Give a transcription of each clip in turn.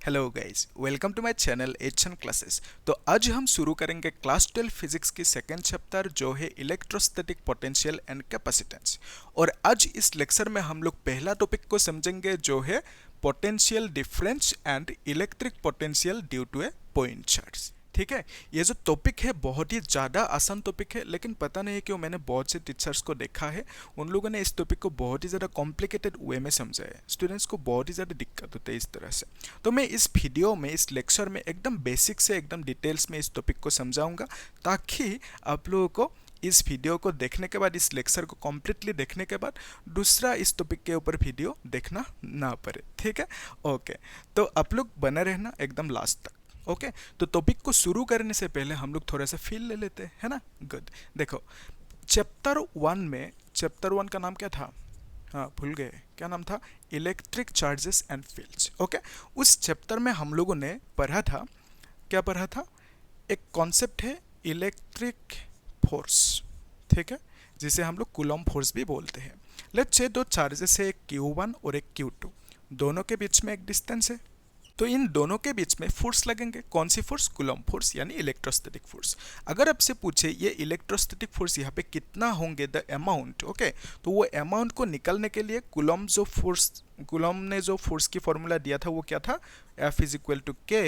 Hello guys, welcome to my channel HN classes. तो आज हम शुरू करेंगे क्लास 12 फिजिक्स की सेकेंड चैप्टर जो है इलेक्ट्रोस्टैटिक पोटेंशियल एंड कैपेसिटेंस। और आज इस लेक्चर में हम लोग पहला टॉपिक को समझेंगे जो है potential difference and electric potential due to a point charge. ठीक है, ये जो टॉपिक है बहुत ही ज़्यादा आसान टॉपिक है, लेकिन पता नहीं है क्यों मैंने बहुत से टीचर्स को देखा है उन लोगों ने इस टॉपिक को बहुत ही ज़्यादा कॉम्प्लिकेटेड वे में समझा है। स्टूडेंट्स को बहुत ही ज़्यादा दिक्कत होती है इस तरह से। तो मैं इस वीडियो में, इस लेक्चर में एकदम बेसिक से एकदम डिटेल्स में इस टॉपिक को समझाऊंगा, ताकि आप लोगों को इस वीडियो को देखने के बाद, इस लेक्चर को कम्प्लीटली देखने के बाद दूसरा इस टॉपिक के ऊपर वीडियो देखना ना पड़े। ठीक है, ओके। तो आप लोग बने रहना एकदम लास्ट तक। ओके, तो टॉपिक को शुरू करने से पहले हम लोग थोड़ा सा फील ले लेते हैं, है ना। गुड। देखो, चैप्टर 1 में, चैप्टर 1 का नाम क्या था? हाँ, भूल गए, क्या नाम था? Electric charges and fields. Okay, उस चैप्टर में हम लोगों ने पढ़ा था, क्या पढ़ा था? एक कॉन्सेप्ट है इलेक्ट्रिक फोर्स, ठीक है, जिसे हम लोग कूलॉम फोर्स भी बोलते हैं। लेट्स से दो चार्जेस है, एक Q1 और एक Q2, दोनों के बीच में एक डिस्टेंस है। तो इन दोनों के बीच में फोर्स लगेंगे। कौन सी फोर्स? कूलॉम फोर्स, यानी इलेक्ट्रोस्टैटिक फोर्स। अगर आपसे पूछे ये इलेक्ट्रोस्टैटिक फोर्स यहाँ पे कितना होंगे, द अमाउंट, ओके, तो वो अमाउंट को निकालने के लिए कूलॉम ने जो फोर्स की फॉर्मूला दिया था वो क्या था? F is equal to K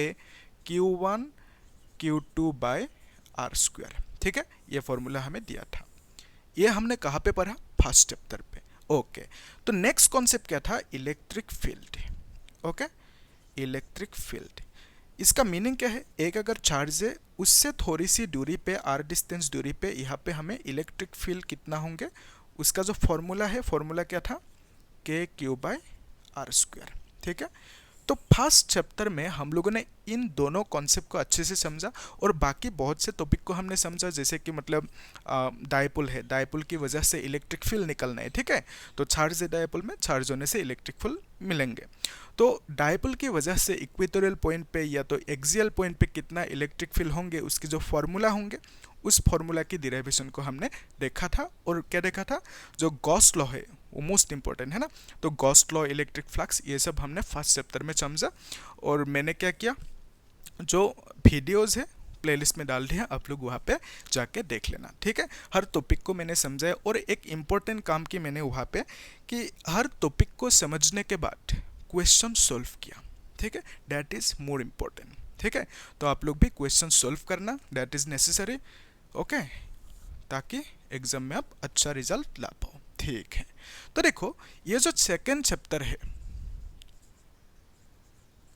Q1 Q2 by R square. ठीक है, ये फॉर्मूला हमें दिया था। ये हमने कहाँ पे पढ़ा? फर्स्ट चैप्टर पे। ओके, तो नेक्स्ट कॉन्सेप्ट क्या था? Electric field. Okay, electric field, इसका मीनिंग क्या है? एक अगर चार्ज है, उससे थोड़ी सी दूरी पे, आर डिस्टेंस दूरी पे, यहाँ पे हमें इलेक्ट्रिक फील्ड कितना होंगे, उसका जो फॉर्मूला है, फॉर्मूला क्या था? के क्यू बाय आर स्क्वायर। ठीक है, तो फर्स्ट चैप्टर में हम लोगों ने इन दोनों कॉन्सेप्ट को अच्छे से समझा, और बाकी बहुत से टॉपिक को हमने समझा, जैसे कि मतलब डायपोल है, डायपोल की वजह से इलेक्ट्रिक फील्ड निकलना है। ठीक है, तो चार्ज है डायपोल में, चार्ज होने से इलेक्ट्रिक फील्ड मिलेंगे। तो डायपोल की वजह से इक्वेटोरियल पॉइंट पे या तो एक्सियल पॉइंट पे कितना इलेक्ट्रिक फील्ड होंगे, उसके जो फॉर्मूला होंगे, उस फॉर्मूला की डिराइवेशन को हमने देखा था। और क्या देखा था? जो गॉस लॉ है वो मोस्ट इंपॉर्टेंट है ना, तो गॉस लॉ, इलेक्ट्रिक फ्लक्स, ये सब हमने फर्स्ट चैप्टर में समझा। और मैंने क्या किया, जो वीडियोस है प्लेलिस्ट में डाल दिया, आप लोग वहाँ पे जाके देख लेना। ठीक है, हर टॉपिक को मैंने समझाया, और एक इम्पोर्टेंट काम की मैंने वहाँ पे कि हर टॉपिक को समझने के बाद क्वेश्चन सॉल्व किया। ठीक है, दैट इज मोर इम्पोर्टेंट। ठीक है, तो आप लोग भी क्वेश्चन सॉल्व करना, दैट इज नेसेसरी। ओके, ताकि एग्जाम में आप अच्छा रिजल्ट ला पाओ। ठीक है, तो देखो, ये जो सेकेंड चैप्टर है,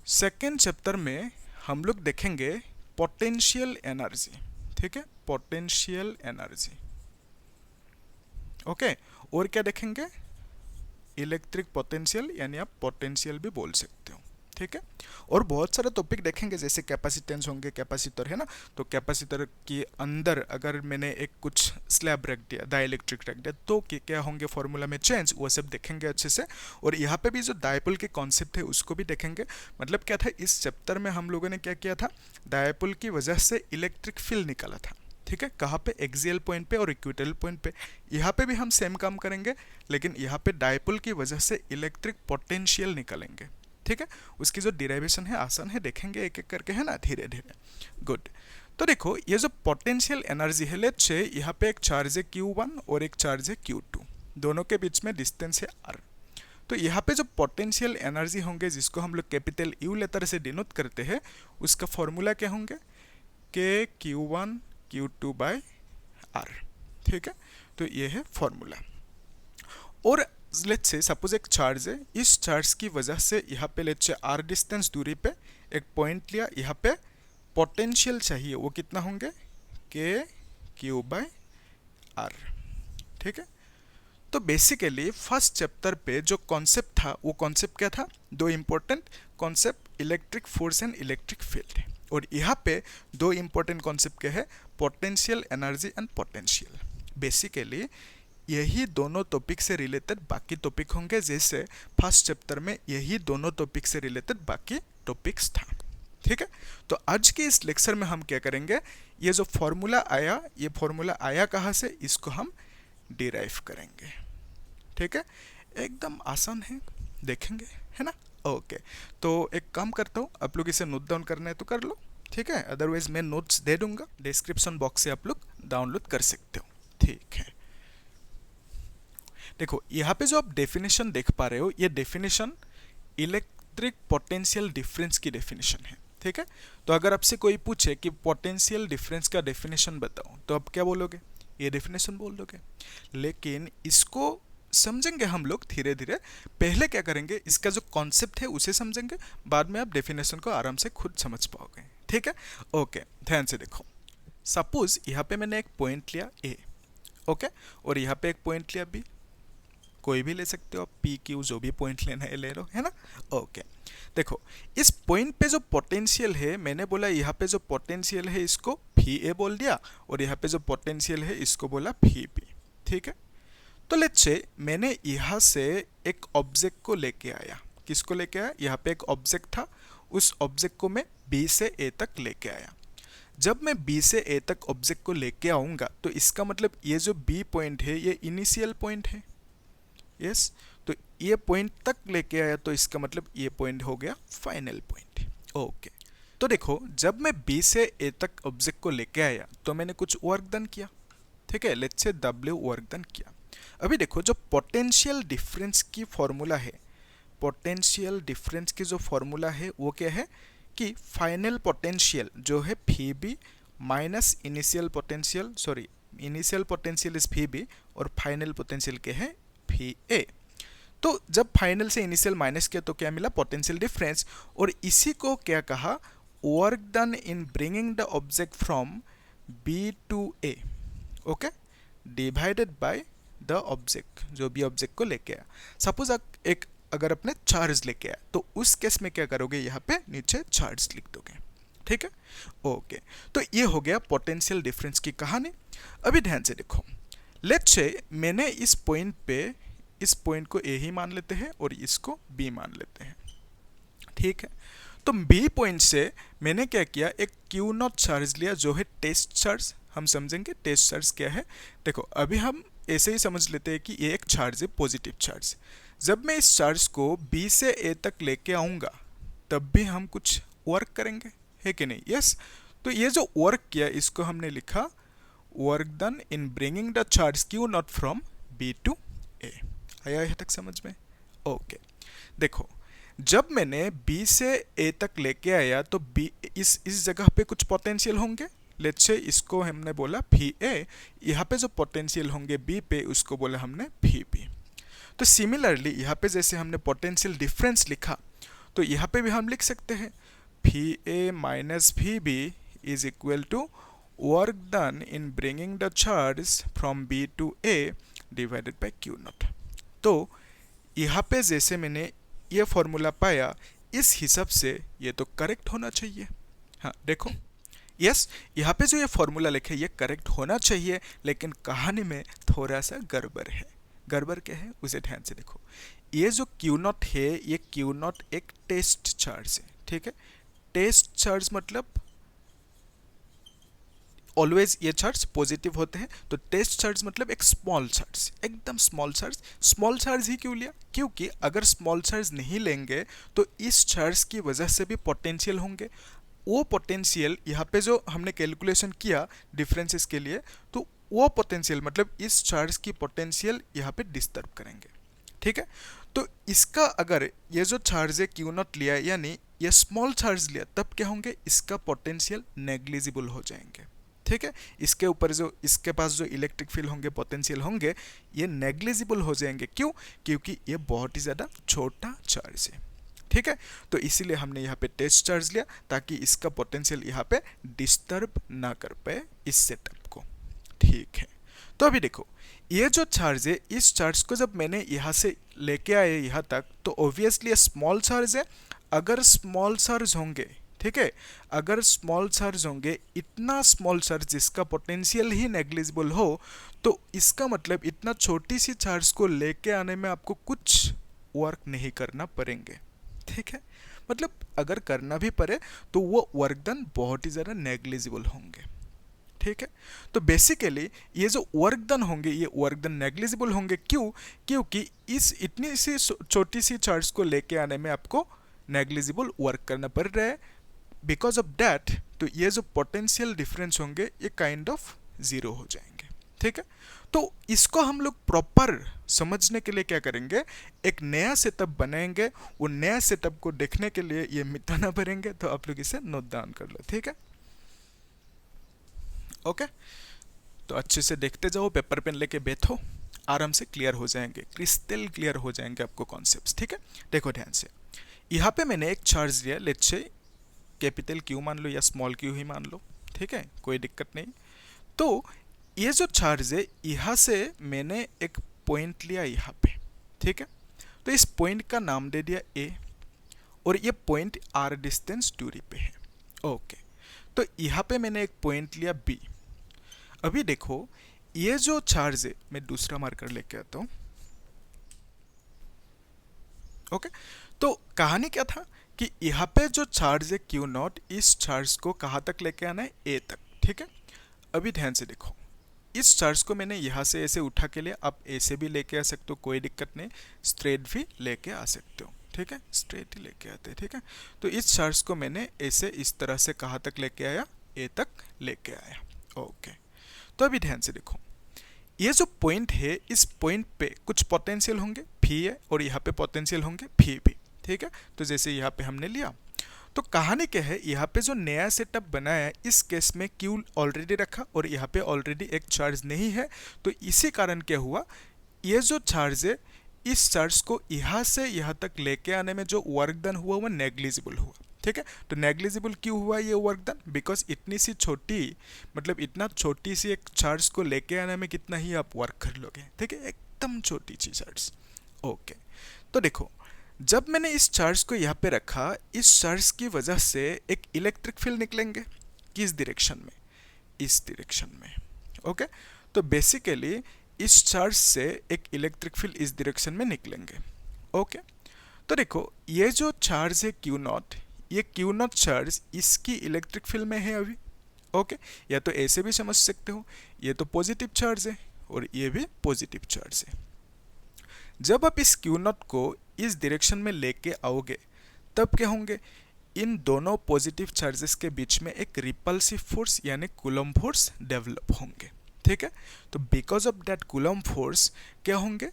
सेकेंड चैप्टर में हम लोग देखेंगे पोटेंशियल एनर्जी। ठीक है, पोटेंशियल एनर्जी। ओके, और क्या देखेंगे? इलेक्ट्रिक पोटेंशियल, यानी आप पोटेंशियल भी बोल सकते हो। ठीक है, और बहुत सारे टॉपिक देखेंगे, जैसे कैपेसिटेंस होंगे, कैपेसिटर है ना, तो कैपेसिटर के अंदर अगर मैंने एक कुछ स्लैब रख दिया, डाइलेक्ट्रिक रख दिया, तो क्या होंगे फॉर्मूला में चेंज, वो सब देखेंगे अच्छे से। और यहाँ पे भी जो डायपोल के कॉन्सेप्ट है उसको भी देखेंगे। मतलब क्या था, इस चैप्टर में हम लोगों ने क्या किया था? डायपोल की वजह से इलेक्ट्रिक फील्ड निकाला था। ठीक है, कहाँ पे? एक्सियल पॉइंट पे और इक्वेटोरियल पॉइंट पे। यहाँ पे भी हम सेम काम करेंगे, लेकिन यहाँ पे डायपोल की वजह से इलेक्ट्रिक पोटेंशियल निकालेंगे। ठीक है, उसकी जो डिराइवेशन है आसान है, देखेंगे एक एक करके, है ना, धीरे धीरे। गुड। तो देखो, ये जो पोटेंशियल एनर्जी है, लेट्स से यहाँ पे एक चार्ज है Q1 और एक चार्ज है Q2, दोनों के बीच में डिस्टेंस है R। तो यहाँ पे जो पोटेंशियल एनर्जी होंगे, जिसको हम लोग कैपिटल U लेटर से डिनोट करते हैं, उसका फॉर्मूला क्या होंगे? के Q1 Q2 बाय R। ठीक है, तो ये है फॉर्मूला। और लेट्स से सपोज एक चार्ज है, इस चार्ज की वजह से यहाँ पे लेट्स से R डिस्टेंस दूरी पे एक पॉइंट लिया, यहाँ पे पोटेंशियल चाहिए, वो कितना होंगे? के क्यू बाय आर। ठीक है, तो बेसिकली फर्स्ट चैप्टर पे जो कॉन्सेप्ट था, वो कॉन्सेप्ट क्या था? दो important concept, electric force and electric field. और यहाँ पे दो इंपॉर्टेंट कॉन्सेप्ट क्या है? Potential energy and potential. Basically यही दोनों टॉपिक से रिलेटेड बाकी टॉपिक होंगे, जैसे फर्स्ट चैप्टर में यही दोनों टॉपिक से रिलेटेड बाकी टॉपिक्स था। ठीक है, तो आज के इस लेक्चर में हम क्या करेंगे? ये जो फॉर्मूला आया, ये फॉर्मूला आया कहाँ से, इसको हम डिराइव करेंगे। ठीक है, एकदम आसान है, देखेंगे, है ना। ओके, तो एक काम करता हूँ, आप लोग इसे नोट डाउन करना है तो कर लो, ठीक है, अदरवाइज मैं नोट्स दे दूंगा, डिस्क्रिप्शन बॉक्स से आप लोग डाउनलोड कर सकते हो, ठीक है। देखो यहाँ पे जो आप डेफिनेशन देख पा रहे हो, ये डेफिनेशन इलेक्ट्रिक पोटेंशियल डिफरेंस की डेफिनेशन है, ठीक है। तो अगर आपसे कोई पूछे कि पोटेंशियल डिफरेंस का डेफिनेशन बताओ, तो आप क्या बोलोगे? ये डेफिनेशन बोल दोगे। लेकिन इसको समझेंगे हम लोग धीरे धीरे। पहले क्या करेंगे, इसका जो कॉन्सेप्ट है उसे समझेंगे, बाद में आप डेफिनेशन को आराम से खुद समझ पाओगे, ठीक है। ओके, ध्यान से देखो। सपोज यहाँ पे मैंने एक पॉइंट लिया ए, ओके, और यहाँ पे एक पॉइंट लिया बी, कोई भी ले सकते हो आप, पी क्यू जो भी पॉइंट लेना है ले लो, है ना। ओके, देखो इस पॉइंट पे जो पोटेंशियल है, मैंने बोला यहाँ पे जो पोटेंशियल है इसको भी ए बोल दिया, और यहाँ पे जो पोटेंशियल है इसको बोला भी बी, ठीक है। तो लेट्स से मैंने यहाँ से एक ऑब्जेक्ट को लेके आया, किसको लेके आया? यहाँ पे एक ऑब्जेक्ट था, उस ऑब्जेक्ट को मैं बी से ए तक लेके आया। जब मैं बी से ए तक ऑब्जेक्ट को लेके आऊंगा, तो इसका मतलब ये जो बी पॉइंट है ये इनिशियल पॉइंट है, यस। तो ये पॉइंट तक लेके आया, तो इसका मतलब ये पॉइंट हो गया फाइनल पॉइंट, ओके। तो देखो जब मैं बी से ए तक ऑब्जेक्ट को लेके आया, तो मैंने कुछ वर्क डन किया, ठीक है, let's say W work done किया। अभी देखो जो पोटेंशियल डिफरेंस की फॉर्मूला है, पोटेंशियल डिफरेंस की जो फॉर्मूला है वो क्या है कि फाइनल पोटेंशियल जो है V B minus initial potential, sorry initial potential is V B, और फाइनल पोटेंशियल क्या है? भी ए। तो जब फाइनल से इनिशियल माइनस किया तो क्या मिला? Potential difference. और इसी को क्या कहा? Work done in bringing the object from B to A, okay, divided by the object, जो भी ऑब्जेक्ट को लेके आया। सपोज एक अगर अपने चार्ज लेके आया, तो उस केस में क्या करोगे? यहाँ पे नीचे चार्ज लिख दोगे, ठीक है, ओके। तो ये हो गया पोटेंशियल डिफरेंस की कहानी। अभी ध्यान से देखो, लेट्स से मैंने इस पॉइंट पे, इस पॉइंट को ए ही मान लेते हैं और इसको बी मान लेते हैं, ठीक है। तो बी पॉइंट से मैंने क्या किया? एक क्यू नॉट चार्ज लिया जो है टेस्ट चार्ज। हम समझेंगे टेस्ट चार्ज क्या है। देखो अभी हम ऐसे ही समझ लेते हैं कि ये एक चार्ज है, पॉजिटिव चार्ज। जब मैं इस चार्ज को बी से ए तक लेके आऊंगा, तब भी हम कुछ वर्क करेंगे, है कि नहीं? यस। तो ये जो वर्क किया इसको हमने लिखा work done in bringing the charge q naught from B to A. आया यहाँ तक समझ में? ओके, देखो जब मैंने बी से ए तक लेके आया, तो बी इस जगह पे कुछ पोटेंशियल होंगे, लेट्स से इसको हमने बोला भी ए, यहाँ पे जो पोटेंशियल होंगे बी पे उसको बोला हमने भी बी। तो सिमिलरली यहाँ पे जैसे हमने पोटेंशियल डिफरेंस लिखा, तो यहाँ पे भी हम लिख सकते हैं V A minus V B is equal to work done in bringing the charge from B to A divided by Q naught. तो यहाँ पे जैसे मैंने ये फॉर्मूला पाया, इस हिसाब से ये तो करेक्ट होना चाहिए। हाँ देखो, यस, यहाँ पे जो ये फॉर्मूला लिखे ये करेक्ट होना चाहिए, लेकिन कहानी में थोड़ा सा गड़बड़ है। गड़बड़ क्या है उसे ध्यान से देखो। ये जो क्यू नॉट है, ये क्यू नॉट एक टेस्ट चार्ज है, ठीक है। टेस्ट चार्ज मतलब ऑलवेज ये चार्ज पॉजिटिव होते हैं, तो टेस्ट चार्ज मतलब एक स्मॉल चार्ज, एकदम स्मॉल चार्ज। स्मॉल चार्ज ही क्यों लिया? क्योंकि अगर स्मॉल चार्ज नहीं लेंगे तो इस चार्ज की वजह से भी पोटेंशियल होंगे। वो पोटेंशियल यहाँ पे जो हमने कैलकुलेशन किया डिफरेंसेस के लिए, तो वो पोटेंशियल मतलब इस चार्ज की पोटेंशियल यहाँ पे डिस्टर्ब करेंगे, ठीक है। तो इसका अगर ये जो चार्ज है क्यू नॉट लिया, यानी ये स्मॉल चार्ज लिया, तब क्या होंगे? इसका पोटेंशियल नेग्लिजिबल हो जाएंगे, ठीक है। इसके ऊपर जो इसके पास जो इलेक्ट्रिक फील्ड होंगे, पोटेंशियल होंगे, ये नेग्लिजिबल हो जाएंगे। क्यों? क्योंकि ये बहुत ही ज़्यादा छोटा चार्ज है, ठीक है। तो इसीलिए हमने यहाँ पे टेस्ट चार्ज लिया, ताकि इसका पोटेंशियल यहाँ पे डिस्टर्ब ना कर पाए इस सेटअप को, ठीक है। तो अभी देखो, ये जो चार्ज है, इस चार्ज को जब मैंने यहाँ से लेके आए यहाँ तक, तो ऑब्वियसली स्मॉल चार्ज है। अगर स्मॉल चार्ज होंगे, ठीक है, अगर स्मॉल चार्ज होंगे, इतना स्मॉल चार्ज जिसका पोटेंशियल ही नेग्लिजिबल हो, तो इसका मतलब इतना छोटी सी चार्ज को लेके आने में आपको कुछ वर्क नहीं करना पड़ेंगे, ठीक है। मतलब अगर करना भी पड़े तो वो वर्क डन बहुत ही ज़्यादा नेग्लिजिबल होंगे, ठीक है। तो बेसिकली ये जो वर्क डन होंगे ये वर्क डन नेग्लिजिबल होंगे। क्यों? क्योंकि इस इतनी सी छोटी सी चार्ज को लेके आने में आपको नेग्लिजिबल वर्क करना पड़ रहा है। बिकॉज ऑफ दैट तो ये जो पोटेंशियल डिफरेंस होंगे ये काइंड ऑफ जीरो हो जाएंगे, ठीक है। तो इसको हम लोग प्रॉपर समझने के लिए क्या करेंगे, एक नया सेटअप बनाएंगे। वो नया सेटअप को देखने के लिए ये मिटाना भरेंगे, तो आप लोग इसे नोट डाउन कर लो, ठीक है। ओके, तो अच्छे से देखते जाओ, पेपर पेन लेके बैठो, आराम से क्लियर हो जाएंगे, क्रिस्टल क्लियर हो जाएंगे आपको कॉन्सेप्ट्स, ठीक है। देखो ध्यान से, यहाँ पे मैंने एक चार्ज लिया, लेट्स से कैपिटल क्यू मान लो या स्मॉल क्यू ही मान लो, ठीक है, कोई दिक्कत नहीं। तो ये जो चार्ज है, यहाँ से मैंने एक पॉइंट लिया यहाँ पे, ठीक है। तो इस पॉइंट का नाम दे दिया ए, और ये पॉइंट आर डिस्टेंस दूरी पे है। ओके, तो यहाँ पे मैंने एक पॉइंट लिया बी। अभी देखो, ये जो चार्ज है, मैं दूसरा मार्कर लेके आता हूं। ओके, तो कहानी क्या था कि यहाँ पे जो चार्ज है क्यू नॉट, इस चार्ज को कहाँ तक लेके आना है, ए तक, ठीक है। अभी ध्यान से देखो, इस चार्ज को मैंने यहाँ से ऐसे उठा के लिया, आप ऐसे भी लेके आ सकते हो, कोई दिक्कत नहीं, स्ट्रेट भी लेके आ सकते हो, ठीक है, स्ट्रेट ही लेके आते हैं, ठीक है। तो इस चार्ज को मैंने ऐसे इस तरह से कहाँ तक लेके आया, ए तक लेके आया। ओके, तो अभी ध्यान से देखो, ये जो पॉइंट है, इस पॉइंट पे कुछ पोटेंशियल होंगे फी है, और यहाँ पे पोटेंशियल होंगे फी भी, ठीक है। तो जैसे यहाँ पे हमने लिया, तो कहानी क्या है, यहाँ पे जो नया सेटअप बनाया है, इस केस में क्यू ऑलरेडी रखा और यहाँ पे ऑलरेडी एक चार्ज नहीं है। तो इसी कारण क्या हुआ, ये जो चार्ज है, इस चार्ज को यहाँ से यहाँ तक लेके आने में जो वर्क डन हुआ वो नेग्लिजिबल हुआ, ठीक है। तो नेग्लिजिबल क्यों हुआ ये वर्क डन, बिकॉज इतनी सी छोटी, मतलब इतना छोटी सी एक चार्ज को लेके आने में कितना ही आप वर्क कर लोगे, ठीक है, एकदम छोटी सी चार्ज। ओके, तो देखो, जब मैंने इस चार्ज को यहाँ पे रखा, इस चार्ज की वजह से एक इलेक्ट्रिक फील्ड निकलेंगे, किस डायरेक्शन में, इस डायरेक्शन में। ओके, तो बेसिकली इस चार्ज से एक इलेक्ट्रिक फील्ड इस डायरेक्शन में निकलेंगे। ओके, तो देखो, ये जो चार्ज है क्यू नॉट, ये क्यू नॉट चार्ज इसकी इलेक्ट्रिक फील्ड में है अभी। ओके, या तो ऐसे भी समझ सकते हो, ये तो पॉजिटिव चार्ज है और ये भी पॉजिटिव चार्ज है। जब आप इस क्यू नॉट को इस डायरेक्शन में लेके आओगे, तब क्या होंगे, इन दोनों पॉजिटिव चार्जेस के बीच में एक रिपल्सिव फोर्स यानी कूलम्ब फोर्स डेवलप होंगे, ठीक है। तो because of that coulomb force क्या होंगे,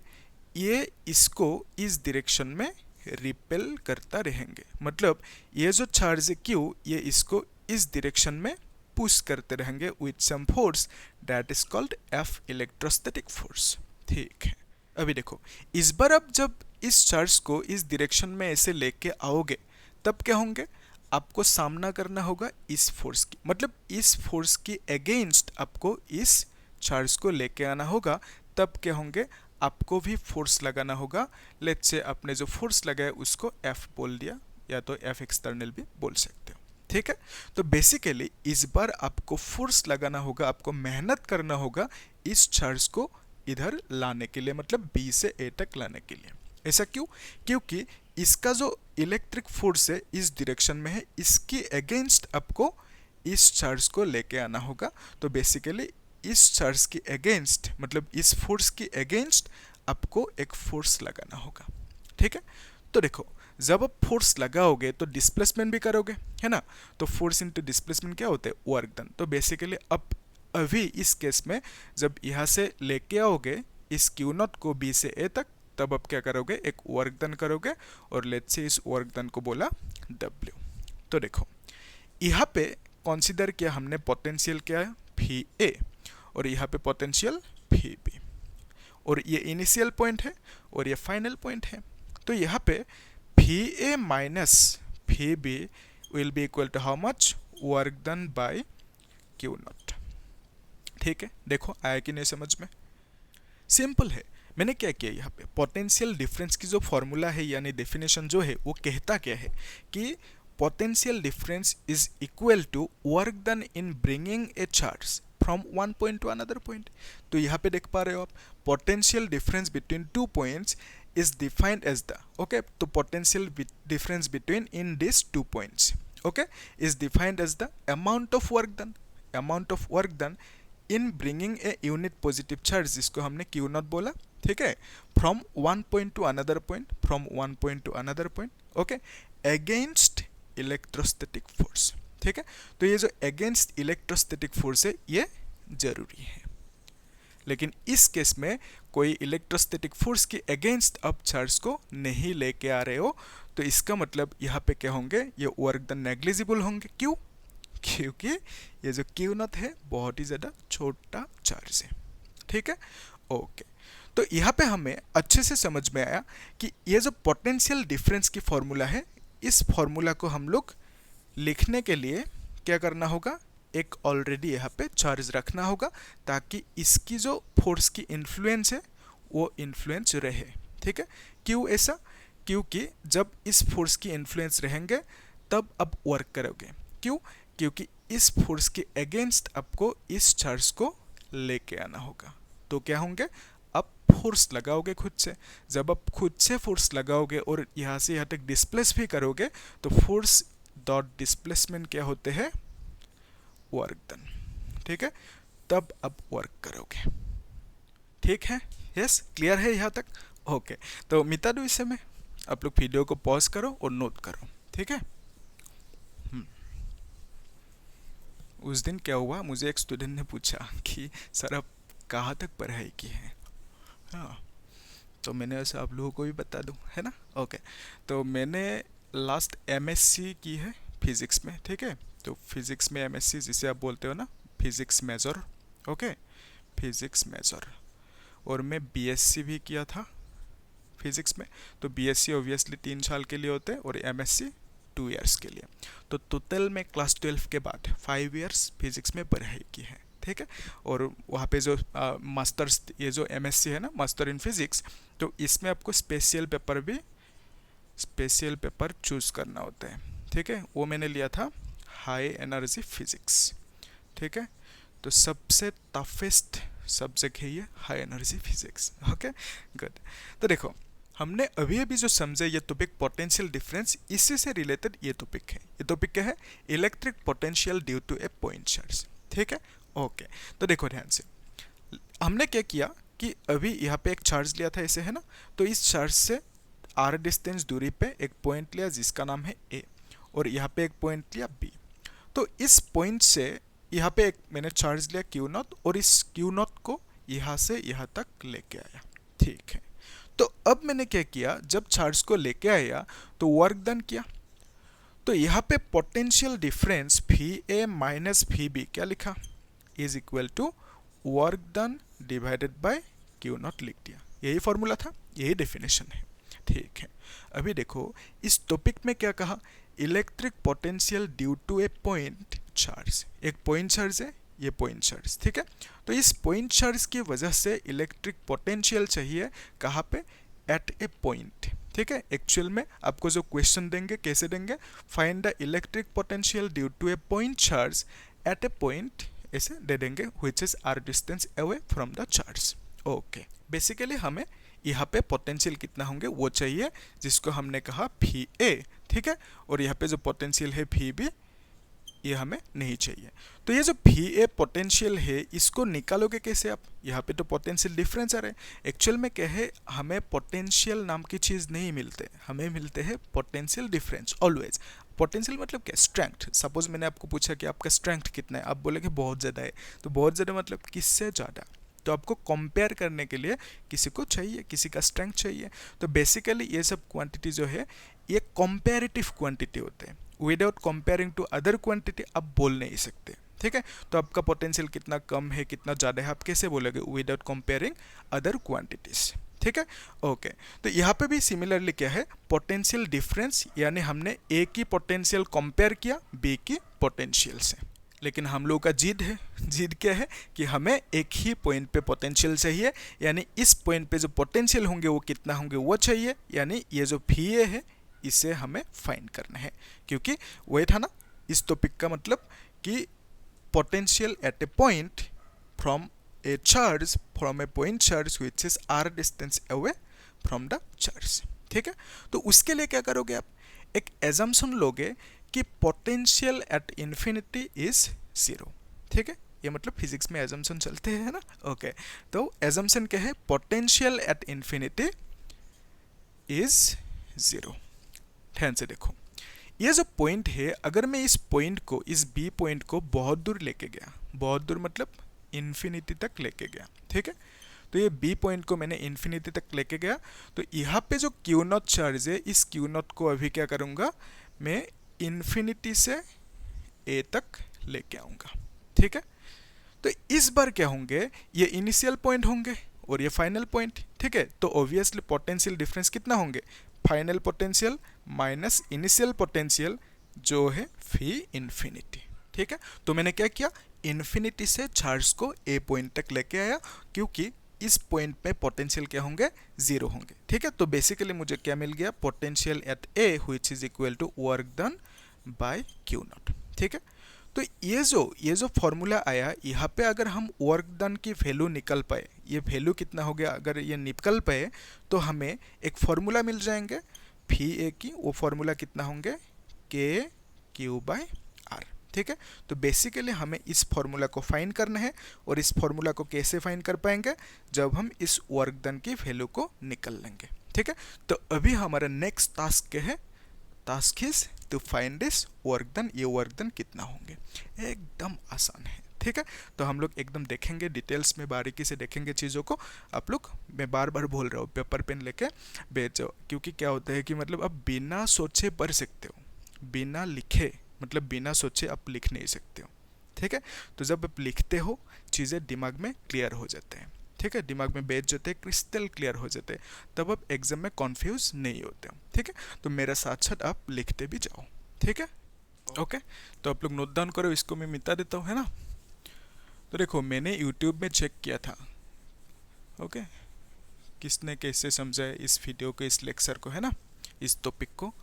ये इसको इस डायरेक्शन में रिपेल करता रहेंगे। मतलब ये जो चार्ज है क्यू, ये इसको इस डायरेक्शन में पुश करते रहेंगे with some force that is called F electrostatic force, ठीक है। अभी देखो, इस बार अब जब इस चार्ज को इस डायरेक्शन में ऐसे लेके आओगे, तब क्या होंगे, आपको सामना करना होगा इस फोर्स की, मतलब इस फोर्स की अगेंस्ट आपको इस चार्ज को लेके आना होगा। तब क्या होंगे, आपको भी फोर्स लगाना होगा। लेट्स से आपने जो फोर्स लगाया उसको एफ बोल दिया, या तो एफ एक्सटर्नल भी बोल सकते हो, ठीक है। तो बेसिकली इस बार आपको फोर्स लगाना होगा, आपको मेहनत करना होगा इस चार्ज को इधर लाने के लिए, मतलब बी से ए तक लाने के लिए। ऐसा क्यों, क्योंकि इसका जो इलेक्ट्रिक फोर्स है इस डायरेक्शन में है, इसकी अगेंस्ट आपको इस चार्ज को लेके आना होगा। तो बेसिकली इस चार्ज की अगेंस्ट, मतलब इस फोर्स की अगेंस्ट आपको एक फोर्स लगाना होगा, ठीक है। तो देखो, जब आप फोर्स लगाओगे तो डिस्प्लेसमेंट भी करोगे, है ना। तो फोर्स इंटू डिस्प्लेसमेंट क्या होता है, वर्क डन। तो बेसिकली अब अभी इस केस में जब यहाँ से लेके आओगे इस क्यू नॉट को बी से ए तक, तब आप क्या करोगे, एक वर्क डन करोगे, और लेट्स से इस वर्क डन को बोला W। तो देखो, यहाँ पे कंसीडर किया हमने पोटेंशियल क्या है, फी ए, और यहाँ पे पोटेंशियल फी बी, और ये इनिशियल पॉइंट है और ये फाइनल पॉइंट है। तो यहाँ पे phi A minus phi B will be equal to how much, work done by Q naught, ठीक है। देखो आया कि नहीं समझ में, सिंपल है। मैंने क्या किया, यहाँ पे पोटेंशियल डिफरेंस की जो फॉर्मूला है यानी डेफिनेशन जो है वो कहता क्या है कि potential difference is equal to work done in bringing a charge from one point to another point. तो यहाँ पे देख पा रहे हो आप, potential difference between two points is defined as the, okay, तो potential difference between in these 2 points, okay, is defined as the amount of work done, amount of work done in bringing a unit positive charge, जिसको हमने Q not बोला, ठीक है, from one point to another point, from one point to another point, okay, against electrostatic force, ठीक है। तो ये जो अगेंस्ट इलेक्ट्रोस्टैटिक फोर्स है ये जरूरी है, लेकिन इस केस में कोई इलेक्ट्रोस्टैटिक फोर्स के अगेंस्ट आप चार्ज को नहीं लेके आ रहे हो, तो इसका मतलब यहाँ पे क्या होंगे, ये वर्क डन नेग्लिजिबल होंगे। क्यों? क्योंकि ये जो क्यू नॉट है बहुत ही ज़्यादा छोटा चार्ज है, ठीक है, ओके। तो यहाँ पे हमें अच्छे से समझ में आया कि ये जो पोटेंशियल डिफरेंस की फॉर्मूला है, इस फॉर्मूला को हम लोग लिखने के लिए क्या करना होगा, एक ऑलरेडी यहाँ पे चार्ज रखना होगा, ताकि इसकी जो फोर्स की इन्फ्लुएंस है वो इन्फ्लुएंस रहे, ठीक है। क्यों ऐसा? क्योंकि जब इस फोर्स की इन्फ्लुएंस रहेंगे तब आप वर्क करोगे। क्यों? क्योंकि इस फोर्स के अगेंस्ट आपको इस चार्ज को लेके आना होगा। तो क्या होंगे, आप फोर्स लगाओगे खुद से। जब आप खुद से फोर्स लगाओगे और यहाँ से यहाँ तक डिस्प्लेस भी करोगे, तो फोर्स डॉट डिस्प्लेसमेंट क्या होते हैं, वर्क डन, ठीक है, तब आप वर्क करोगे, ठीक है। यस, क्लियर है यहाँ तक? ओके, तो मिटा दो इसे मैं, आप लोग वीडियो को पॉज करो और नोट करो, ठीक है। उस दिन क्या हुआ, मुझे एक स्टूडेंट ने पूछा कि सर आप कहाँ तक पढ़ाई की है, हाँ, तो मैंने ऐसा आप लोगों को भी बता दूं, है ना। ओके, तो मैंने लास्ट एमएससी की है फिजिक्स में, ठीक है। तो फिजिक्स में एमएससी जिसे आप बोलते हो ना, physics major, okay, physics major. और मैं बीएससी भी किया था फिजिक्स में। तो बीएससी ऑब्वियसली 3 साल के लिए होते हैं और एमएससी 2 इयर्स के लिए। तो टोटल में क्लास 12 के बाद 5 इयर्स फिजिक्स में पढ़ाई की है, ठीक है। और वहाँ पे जो मास्टर्स, ये जो एमएससी है ना, मास्टर इन फिजिक्स, तो इसमें आपको स्पेशल पेपर चूज करना होता है, ठीक है। वो मैंने लिया था हाई एनर्जी फिजिक्स, ठीक है। तो सबसे टफेस्ट सब्जेक्ट है ये high energy physics, okay, good. तो देखो, हमने अभी अभी जो समझे ये टॉपिक पोटेंशियल डिफरेंस, इसी से रिलेटेड ये टॉपिक है। ये टॉपिक क्या है, electric potential due to a point charge, ठीक है, ओके। तो देखो ध्यान से, हमने क्या किया कि अभी यहाँ पे एक चार्ज लिया था ऐसे, है ना। तो इस चार्ज से r डिस्टेंस दूरी पे एक पॉइंट लिया जिसका नाम है a, और यहाँ पे एक पॉइंट लिया b। तो इस पॉइंट से यहाँ पे एक मैंने चार्ज लिया Q नॉट, और इस Q नॉट को यहाँ से यहाँ तक लेके आया, ठीक है। तो अब मैंने क्या किया, जब चार्ज को लेके आया तो वर्क डन किया। तो यहाँ पे potential difference Va minus Vb क्या लिखा, is equal to work done divided by Q naught लिख दिया। यही फॉर्मूला था, यही डेफिनेशन है, ठीक है। अभी देखो इस टॉपिक में क्या कहा, electric potential due to a point charge. एक पॉइंट चार्ज है, ये पॉइंट चार्ज, ठीक है। तो इस पॉइंट चार्ज की वजह से इलेक्ट्रिक पोटेंशियल चाहिए कहाँ पे, एट ए पॉइंट, ठीक है। एक्चुअल में आपको जो क्वेश्चन देंगे कैसे देंगे, find the electric potential due to a point charge at a point, ऐसे दे देंगे, which is R distance away from the charge, okay. Basically हमें यहाँ पे पोटेंशियल कितना होंगे वो चाहिए, जिसको हमने कहा Va, ठीक है। और यहाँ पे जो पोटेंशियल है Vb, ये हमें नहीं चाहिए। तो ये जो Va पोटेंशियल है, इसको निकालोगे कैसे आप, यहाँ पे तो पोटेंशियल डिफरेंस आ रहा है। एक्चुअल में क्या है, हमें पोटेंशियल नाम की चीज़ नहीं मिलते, हमें मिलते हैं पोटेंशियल डिफरेंस ऑलवेज। पोटेंशियल मतलब क्या, स्ट्रेंथ। सपोज मैंने आपको पूछा कि आपका स्ट्रेंथ कितना है, आप बोलेगे बहुत ज़्यादा है। तो बहुत ज़्यादा मतलब किससे ज़्यादा, तो आपको कंपेयर करने के लिए किसी को चाहिए, किसी का स्ट्रेंथ चाहिए। तो बेसिकली ये सब क्वांटिटी जो है ये कंपैरेटिव क्वांटिटी होते हैं। Without comparing to other quantity आप बोल नहीं सकते, ठीक है। तो आपका पोटेंशियल कितना कम है कितना ज़्यादा है आप कैसे बोलोगे, विदाउट कंपेयरिंग अदर क्वांटिटीज, ठीक है, ओके। तो यहाँ पे भी सिमिलरली क्या है, पोटेंशियल डिफरेंस, यानी हमने ए की पोटेंशियल कंपेयर किया बी की पोटेंशियल से। लेकिन हम लोगों का जिद क्या है कि हमें एक ही पॉइंट पे पोटेंशियल चाहिए, यानी इस पॉइंट पे जो पोटेंशियल होंगे वो कितना होंगे वो चाहिए, यानी ये जो Va है इसे हमें फाइंड करना है। क्योंकि वही था ना इस टॉपिक का मतलब कि potential at a point from A charge, from A point charge which is r distance away from the charge, ठीक है। तो उसके लिए क्या करोगे आप, एक एजम्पशन लोगे कि पोटेंशियल एट इन्फिनिटी इज 0, ठीक है, ये मतलब फिजिक्स में एजम्पशन चलते हैं ना। ओके, तो एजम्पशन क्या है, potential at infinity is zero. ध्यान से देखो, ये जो पॉइंट है, अगर मैं इस पॉइंट को, इस बी पॉइंट को बहुत दूर लेके गया, बहुत दूर मतलब इन्फिनिटी तक लेके गया, ठीक है, तो ये बी पॉइंट को मैंने इन्फिनिटी तक लेके गया, तो यहाँ पे जो क्यू नॉट चार्ज है, इस क्यू नॉट को अभी क्या करूँगा, मैं इन्फिनिटी से ए तक लेके आऊँगा, ठीक है। तो इस बार क्या होंगे, ये इनिशियल पॉइंट होंगे और ये फाइनल पॉइंट, ठीक है, तो ऑब्वियसली पोटेंशियल डिफरेंस कितना होंगे, final potential minus initial potential जो है फी इन्फिनिटी, ठीक है। तो मैंने क्या किया, इन्फिनिटी से चार्ज को ए पॉइंट तक लेके आया, क्योंकि इस पॉइंट पे पोटेंशियल क्या होंगे, जीरो होंगे, ठीक है। तो बेसिकली मुझे क्या मिल गया, potential at A which is equal to work done by Q naught, ठीक है। तो ये जो फॉर्मूला आया, यहाँ पे अगर हम वर्क डन की वैल्यू निकल पाए, ये वैल्यू कितना हो गया, अगर ये निकल पाए तो हमें एक फॉर्मूला मिल जाएंगे फी ए की, वो फॉर्मूला कितना होंगे, के क्यू बाय आर, ठीक है। तो बेसिकली हमें इस फॉर्मूला को फाइंड करना है, और इस फॉर्मूला को कैसे फाइंड कर पाएंगे, जब हम इस वर्क डन की वैल्यू को निकल लेंगे, ठीक है। तो अभी हमारा नेक्स्ट टास्क क्या है, task is to find this work done, ये वर्क डन कितना होंगे, एकदम आसान है, ठीक है। तो हम लोग एकदम देखेंगे, डिटेल्स में बारीकी से देखेंगे चीज़ों को। आप लोग, मैं बार बार बोल रहा हूँ, पेपर पेन लेके बैठ जाओ, क्योंकि क्या होता है कि मतलब आप बिना सोचे पढ़ सकते हो, बिना लिखे मतलब बिना सोचे आप लिख नहीं सकते हो, ठीक है। तो जब आप लिखते हो, चीज़ें दिमाग में क्लियर हो जाते हैं, ठीक है, दिमाग में बैठ जाते हैं, क्रिस्टल क्लियर हो जाते हैं, तब आप एग्जाम में कॉन्फ्यूज नहीं होते हो, ठीक है। तो मेरे साथ साथ आप लिखते भी जाओ, ठीक है। ओके, तो आप लोग नोट डाउन करो, इसको मैं मिटा देता हूँ, है ना। तो देखो, मैंने यूट्यूब में चेक किया था, ओके, किसने कैसे समझाया इस वीडियो को, इस लेक्चर को, है ना, इस टॉपिक को।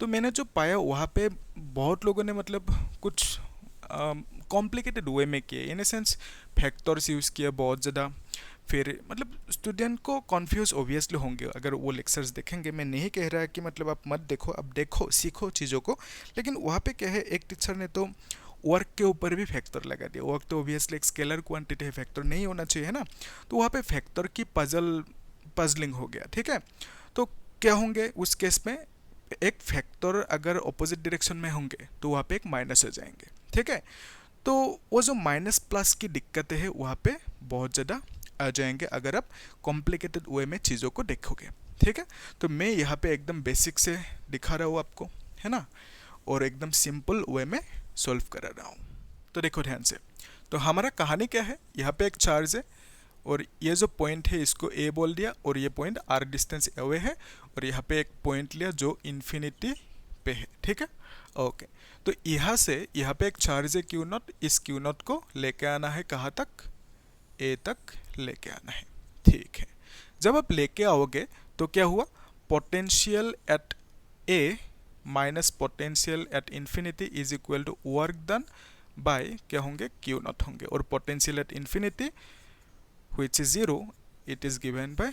तो मैंने जो पाया वहाँ पे बहुत लोगों ने मतलब कुछ कॉम्प्लिकेटेड वे में किए, इन ए सेंस फैक्टर्स यूज़ किया बहुत ज़्यादा, फिर मतलब स्टूडेंट को कन्फ्यूज ऑब्वियसली होंगे अगर वो लेक्चर्स देखेंगे। मैं नहीं कह रहा कि मतलब आप मत देखो, आप देखो, सीखो चीज़ों को, लेकिन वहाँ पे क्या है, एक टीचर ने तो वर्क के ऊपर भी फैक्टर लगा दिया। वर्क तो ऑब्वियसली एक स्केलर क्वांटिटी है, फैक्टर नहीं होना चाहिए, है ना। तो वहाँ पे फैक्टर की पजलिंग हो गया, ठीक है। तो क्या होंगे उस केस में, एक फैक्टर अगर ऑपोजिट डायरेक्शन में होंगे तो वहाँ पे एक माइनस हो जाएंगे, ठीक है। तो वो जो माइनस प्लस की दिक्कतें हैं वहाँ पे बहुत ज़्यादा आ जाएंगे अगर आप कॉम्प्लिकेटेड वे में चीज़ों को देखोगे, ठीक है। तो मैं यहाँ पे एकदम बेसिक से दिखा रहा हूँ आपको, है ना, और एकदम सिंपल वे में सॉल्व करा रहा हूँ। तो देखो ध्यान से, तो हमारा कहानी क्या है, यहाँ पे एक चार्ज है, और ये जो पॉइंट है इसको ए बोल दिया, और ये पॉइंट आर डिस्टेंस अवे है, और यहाँ पे एक पॉइंट लिया जो इन्फिनिटी पे है, ठीक है। ओके, तो यहाँ से यहाँ पे एक चार्ज है क्यू नॉट, इस क्यू नॉट को लेके आना है कहाँ तक, ए तक लेके आना है, ठीक है। जब आप लेके आओगे तो क्या हुआ, potential at A minus potential at infinity is equal to work done by क्या होंगे, क्यू नॉट होंगे, और potential at infinity which is 0 it is given by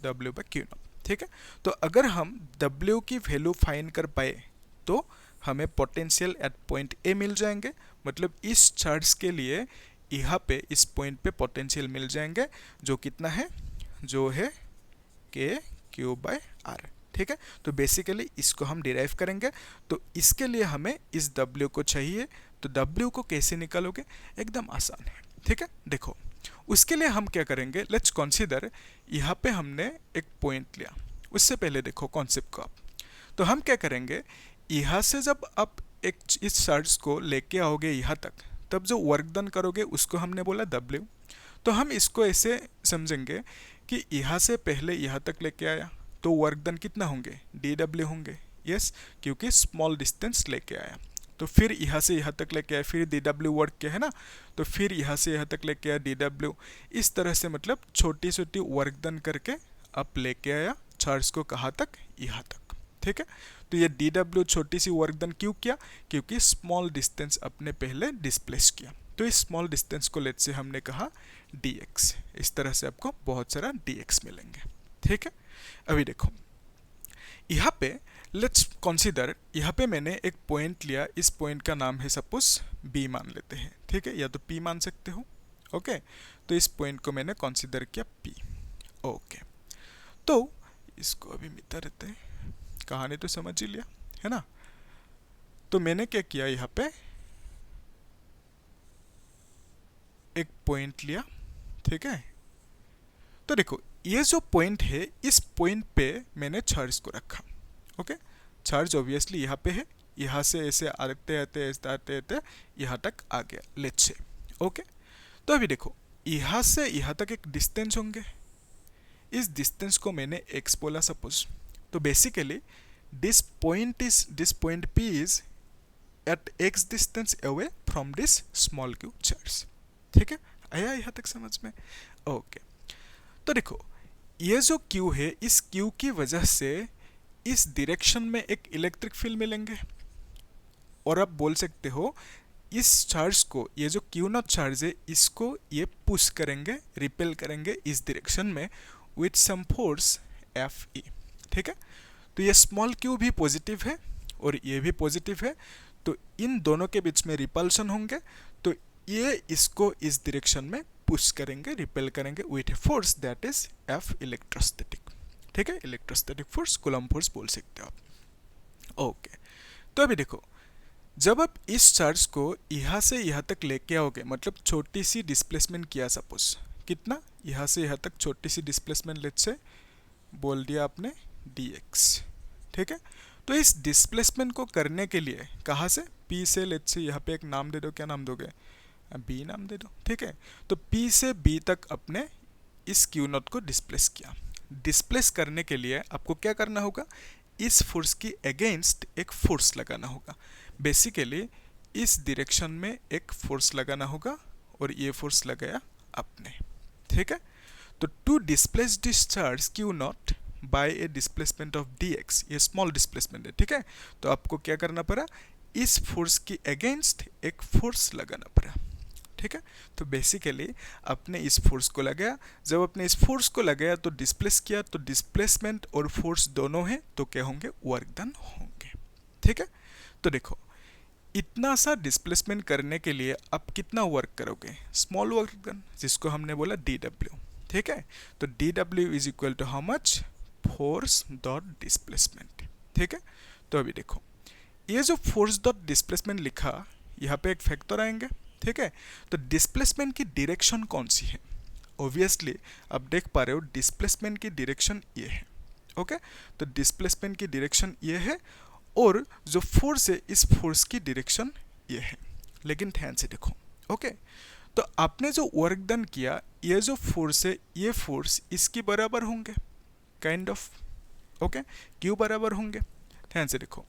w by q not, ठीक है। तो अगर हम w की वैल्यू फाइंड कर पाए तो हमें पोटेंशियल एट पॉइंट ए मिल जाएंगे, मतलब इस चार्ज के लिए यहाँ पे इस पॉइंट पे पोटेंशियल मिल जाएंगे, जो कितना है, जो है के क्यू बाय आर, ठीक है। तो बेसिकली इसको हम डिराइव करेंगे, तो इसके लिए हमें इस w को चाहिए, तो w को कैसे निकालोगे, एकदम आसान है, ठीक है। देखो, उसके लिए हम क्या करेंगे, लेट्स कंसीडर यहाँ पे हमने एक पॉइंट लिया, उससे पहले देखो कॉन्सेप्ट को आप, तो हम क्या करेंगे, यहाँ से जब आप एक इस चार्ज को लेके आओगे यहाँ तक, तब जो वर्क डन करोगे उसको हमने बोला W। तो हम इसको ऐसे समझेंगे कि यहाँ से पहले यहाँ तक लेके आया तो वर्क डन कितना होंगे, DW होंगे, यस, क्योंकि स्मॉल डिस्टेंस लेके आया। तो फिर यहाँ से यहाँ तक लेके आया, फिर DW वर्क क्या है ना, तो फिर यहाँ से यहाँ तक लेके आया DW, इस तरह से मतलब छोटी छोटी वर्क डन करके आप लेके आया चार्ज को कहाँ तक, यहाँ तक, ठीक है। तो ये DW छोटी सी वर्क डन क्यों किया, क्योंकि स्मॉल डिस्टेंस अपने पहले डिस्प्लेस किया, तो इस स्मॉल डिस्टेंस को लेट से हमने कहा dx, इस तरह से आपको बहुत सारा dx मिलेंगे, ठीक है। अभी देखो यहाँ पे लेट्स कंसीडर, यहाँ पे मैंने एक पॉइंट लिया, इस पॉइंट का नाम है सपोज बी मान लेते हैं, ठीक है, या तो पी मान सकते हो। ओके, तो इस पॉइंट को मैंने कंसीडर किया पी। ओके, तो इसको अभी मिटा रहते हैं, कहानी तो समझ ही लिया है ना। तो मैंने क्या किया, यहाँ पे एक पॉइंट लिया, ठीक है। तो देखो ये जो पॉइंट है, इस पॉइंट पे मैंने चार्ज को रखा। ओके, चार्ज ऑब्वियसली यहाँ पे है, यहाँ से ऐसे आते आते आते आते यहाँ तक आ गया, लेट्स से। ओके, तो अभी देखो यहाँ से यहाँ तक एक डिस्टेंस होंगे, इस डिस्टेंस को मैंने x बोला सपोज। तो basically this point P is at x distance away from this small q charge, ठीक है। आया यहाँ तक समझ में? ओके, तो देखो ये जो Q है, इस Q की वजह से इस डायरेक्शन में एक इलेक्ट्रिक फील्ड मिलेंगे, और आप बोल सकते हो इस चार्ज को, ये जो Q0 चार्ज है, इसको ये पुश करेंगे, रिपेल करेंगे इस डायरेक्शन में विथ सम फोर्स Fe, ठीक है। तो ये स्मॉल q भी पॉजिटिव है और ये भी पॉजिटिव है, तो इन दोनों के बीच में रिपल्शन होंगे, तो ये इसको इस डायरेक्शन में पुश करेंगे, रिपेल करेंगे with a force that is F electrostatic, ठीक है। इलेक्ट्रोस्टैटिक फोर्स, कूलम्ब फोर्स बोल सकते हो आप। ओके, तो अभी देखो जब आप इस चार्ज को यहाँ से यहाँ तक लेके आओगे, मतलब छोटी सी डिस्प्लेसमेंट किया सपोज, कितना, यहाँ से यहाँ तक छोटी सी डिस्प्लेसमेंट लेट्स से बोल दिया आपने dx, ठीक है। तो इस डिस्प्लेसमेंट को करने के लिए कहाँ से, P से लेट्स से यहाँ पे एक नाम दे दो, क्या नाम दोगे, B नाम दे दो, ठीक है। तो P से B तक अपने इस Q0 को डिस्प्लेस किया। डिस्प्लेस करने के लिए आपको क्या करना होगा, इस फोर्स की अगेंस्ट एक फोर्स लगाना होगा। बेसिकली इस डायरेक्शन में एक फोर्स लगाना होगा, और ये फोर्स लगाया आपने, ठीक है। तो to displace this charge Q0 by a displacement of dx, ये स्मॉल डिस्प्लेसमेंट है, ठीक है। तो आपको क्या करना पड़ा, इस फोर्स की अगेंस्ट एक फोर्स लगाना पड़ा, ठीक है। तो बेसिकली आपने इस फोर्स को लगाया, जब आपने इस फोर्स को लगाया तो डिस्प्लेस किया, तो डिस्प्लेसमेंट और फोर्स दोनों है, तो क्या होंगे, वर्क डन होंगे, ठीक है। तो देखो इतना सा डिस्प्लेसमेंट करने के लिए आप कितना वर्क करोगे, स्मॉल वर्क डन, जिसको हमने बोला dw, ठीक है। तो dw is equal to how much, force dot displacement, ठीक है। तो अभी देखो ये जो फोर्स डॉट डिस्प्लेसमेंट लिखा, यहाँ पे एक फैक्टर आएंगे, ठीक है। तो डिस्प्लेसमेंट की डायरेक्शन कौन सी है, ऑब्वियसली आप देख पा रहे हो डिस्प्लेसमेंट की डायरेक्शन ये है, ओके। तो डिस्प्लेसमेंट की डायरेक्शन ये है, और जो फोर्स है, इस फोर्स की डायरेक्शन ये है। लेकिन ध्यान से देखो, ओके, तो आपने जो वर्क डन किया, ये जो फोर्स है, ये फोर्स इसकी बराबर होंगे, काइंड ऑफ, ओके, क्यों बराबर होंगे, ध्यान से देखो।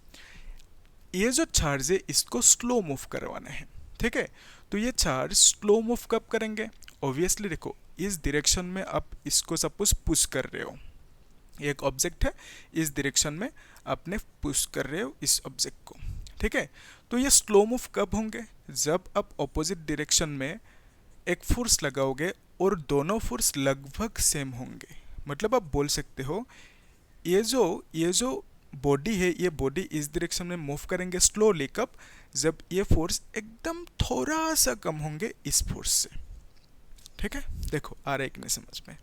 ये जो चार्ज है, इसको स्लो मूव करवाना है, ठीक है। तो ये चार्ज स्लो मूव कब करेंगे, ऑब्वियसली देखो इस डायरेक्शन में आप इसको सपोज पुश कर रहे हो, एक ऑब्जेक्ट है, इस डायरेक्शन में आपने पुश कर रहे हो इस ऑब्जेक्ट को, ठीक है। तो ये स्लो मूव कब होंगे, जब आप ऑपोजिट डायरेक्शन में एक फोर्स लगाओगे और दोनों फोर्स लगभग सेम होंगे। मतलब आप बोल सकते हो ये जो बॉडी है, ये बॉडी इस डायरेक्शन में मूव करेंगे स्लोली, कब, जब ये फोर्स एकदम थोड़ा सा कम होंगे इस फोर्स से, ठीक है। देखो आ रहा है कि नहीं समझ में।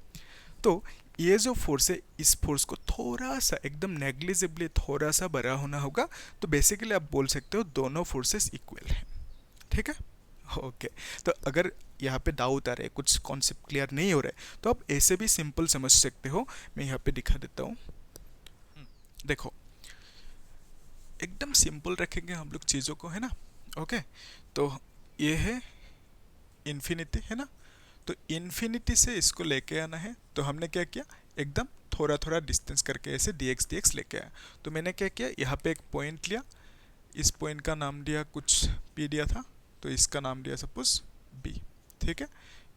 तो ये जो फोर्स है, इस फोर्स को थोड़ा सा एकदम नेग्लिजिबली थोड़ा सा बड़ा होना होगा, तो बेसिकली आप बोल सकते हो दोनों फोर्सेस इक्वल हैं, ठीक है। ओके, तो अगर यहाँ पे डाउट आ रहा है, कुछ कॉन्सेप्ट क्लियर नहीं हो रहा है, तो आप ऐसे भी सिंपल समझ सकते हो। मैं यहाँ पे दिखा देता हूँ, देखो एकदम सिंपल रखेंगे हम लोग चीज़ों को, है ना। ओके, तो ये है इन्फिनिटी, है ना। तो इन्फिनिटी से इसको लेके आना है, तो हमने क्या किया, एकदम थोड़ा थोड़ा डिस्टेंस करके ऐसे dx लेके आया। तो मैंने क्या किया, यहाँ पे एक पॉइंट लिया, इस पॉइंट का नाम दिया कुछ p दिया था, तो इसका नाम दिया सपोज b, ठीक है।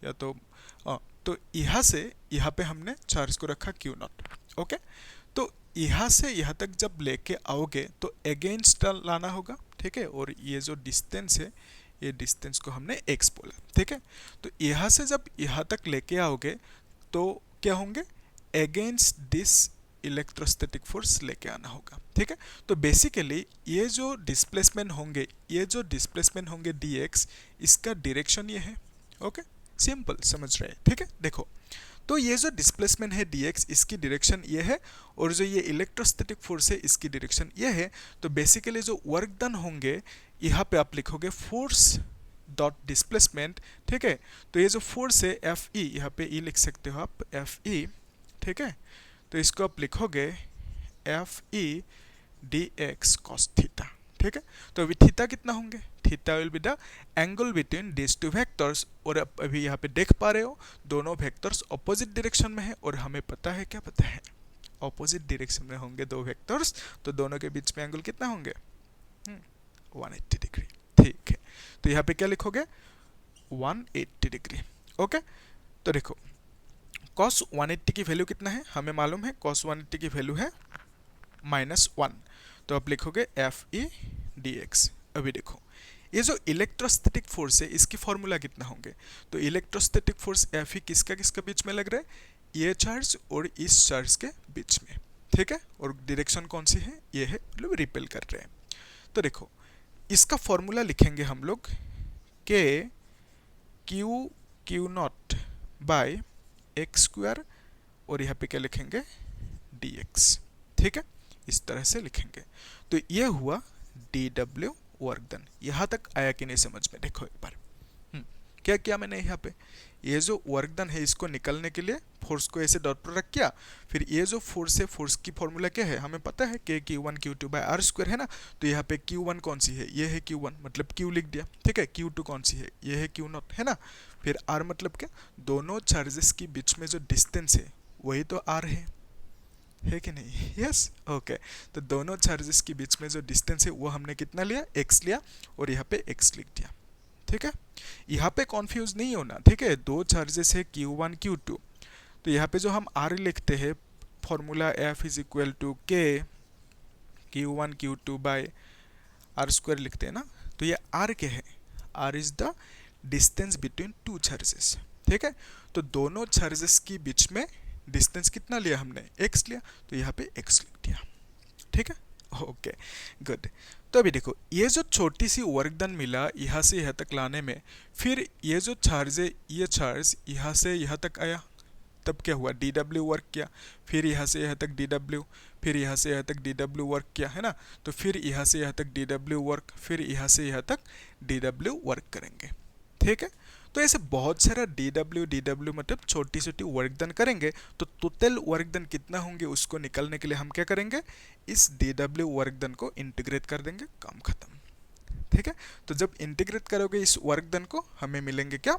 या तो यहाँ से यहाँ पे हमने चार्ज को रखा Q0, ओके। तो यहाँ से यहाँ तक जब लेके आओगे तो अगेंस्ट लाना होगा, ठीक है। और ये जो डिस्टेंस है, ये डिस्टेंस को हमने x बोला, ठीक है। तो यहाँ से जब यहाँ तक लेके आओगे तो क्या होंगे, अगेंस्ट दिस इलेक्ट्रोस्टैटिक फोर्स लेके आना होगा। ठीक है, तो बेसिकली ये जो डिस्प्लेसमेंट होंगे dx, इसका डायरेक्शन ये है। ओके, सिंपल, समझ रहे हैं। ठीक है, देखो, तो ये जो डिस्प्लेसमेंट है dx, इसकी डायरेक्शन ये है, और जो ये इलेक्ट्रोस्टैटिक फोर्स है इसकी डायरेक्शन ये है। तो बेसिकली जो वर्क डन होंगे, यहाँ पे आप लिखोगे फोर्स डॉट डिस्प्लेसमेंट। ठीक है, तो ये जो फोर्स है एफ ई, यहाँ पे ई लिख सकते हो आप, एफ ई। ठीक है, तो इसको आप लिखोगे F E D x cos theta. ठीक है, तो अभी थीटा कितना होंगे, theta will be the angle between this two vectors. और अभी यहाँ पे देख पा रहे हो दोनों वेक्टर्स ऑपोजिट डायरेक्शन में है, और हमें पता है, क्या पता है, ऑपोजिट डायरेक्शन में होंगे दो वेक्टर्स, तो दोनों के बीच में एंगल कितना होंगे, 180 डिग्री। ठीक है, तो यहाँ पे क्या लिखोगे, 180 डिग्री। ओके, तो देखो cos 180 की वैल्यू कितना है, हमें मालूम है cos 180 की वैल्यू है -1, तो आप लिखोगे एफ ई डी एक्स। अभी देखो, ये जो इलेक्ट्रोस्टैटिक फोर्स है इसकी फॉर्मूला कितना होंगे, तो इलेक्ट्रोस्टैटिक फोर्स एफ ई किसका किसका बीच में लग रहा है, ये चार्ज और इस चार्ज के बीच में। ठीक है, और डायरेक्शन कौन सी है, ये है, मतलब रिपेल कर रहे हैं। तो देखो, इसका फॉर्मूला लिखेंगे हम लोग k q naught by x square, और यहाँ पे क्या लिखेंगे, डी एक्स। ठीक है, इस तरह से लिखेंगे। तो ये हुआ डी डब्ल्यू वर्क डन। यहाँ तक आया कि नहीं समझ में, देखो एक बार। क्या किया मैंने यहाँ पे, ये जो वर्क डन है इसको निकलने के लिए फोर्स को ऐसे डॉट प्रोडक्ट किया, फिर ये जो फोर्स है, फोर्स की फॉर्मूला क्या है, हमें पता है के Q1 Q2 by R square है ना। तो यहाँ पे Q1 कौन सी है, ये है Q1, मतलब Q लिख दिया। ठीक है, Q2 कौन सी है, ये है Q नॉट, है ना। फिर R मतलब क्या, दोनों चार्जेस के बीच में जो डिस्टेंस है वही तो R है कि नहीं, यस। ओके, तो दोनों चार्जेस के बीच में जो डिस्टेंस है वो हमने कितना लिया, x लिया, और यहाँ पे x लिख दिया। ठीक है, यहाँ पे कॉन्फ्यूज नहीं होना। ठीक है, दो चार्जेस है Q1 Q2, तो यहाँ पे जो हम R लिखते हैं, formula F is equal to k Q1 Q2 by R square लिखते हैं ना। तो ये R क्या है, R is the distance between two charges. ठीक है, तो दोनों चार्जेस के बीच में डिस्टेंस कितना लिया हमने, x लिया, तो यहाँ पे x लिख दिया। ठीक है, ओके, गुड। तो अभी देखो, ये जो छोटी सी वर्क डन मिला यहाँ से यहाँ तक लाने में, फिर ये जो चार्ज है, ये चार्ज यहाँ से यहाँ तक आया, तब क्या हुआ, डी डब्ल्यू वर्क किया, फिर यहाँ से यहाँ तक डी डब्ल्यू, फिर यहाँ से यहाँ तक डी डब्ल्यू वर्क किया, है ना। तो फिर यहाँ से यहाँ तक डी डब्ल्यू वर्क, फिर यहाँ से यहाँ तक डी डब्ल्यू वर्क करेंगे। ठीक है, तो ऐसे बहुत सारा डी डब्ल्यू मतलब छोटी छोटी वर्क डन करेंगे। तो टोटल वर्क डन कितना होंगे उसको निकालने के लिए हम क्या करेंगे, इस डी डब्ल्यू वर्क डन को इंटीग्रेट कर देंगे, काम खत्म। ठीक है, तो जब इंटीग्रेट करोगे इस वर्क डन को, हमें मिलेंगे क्या,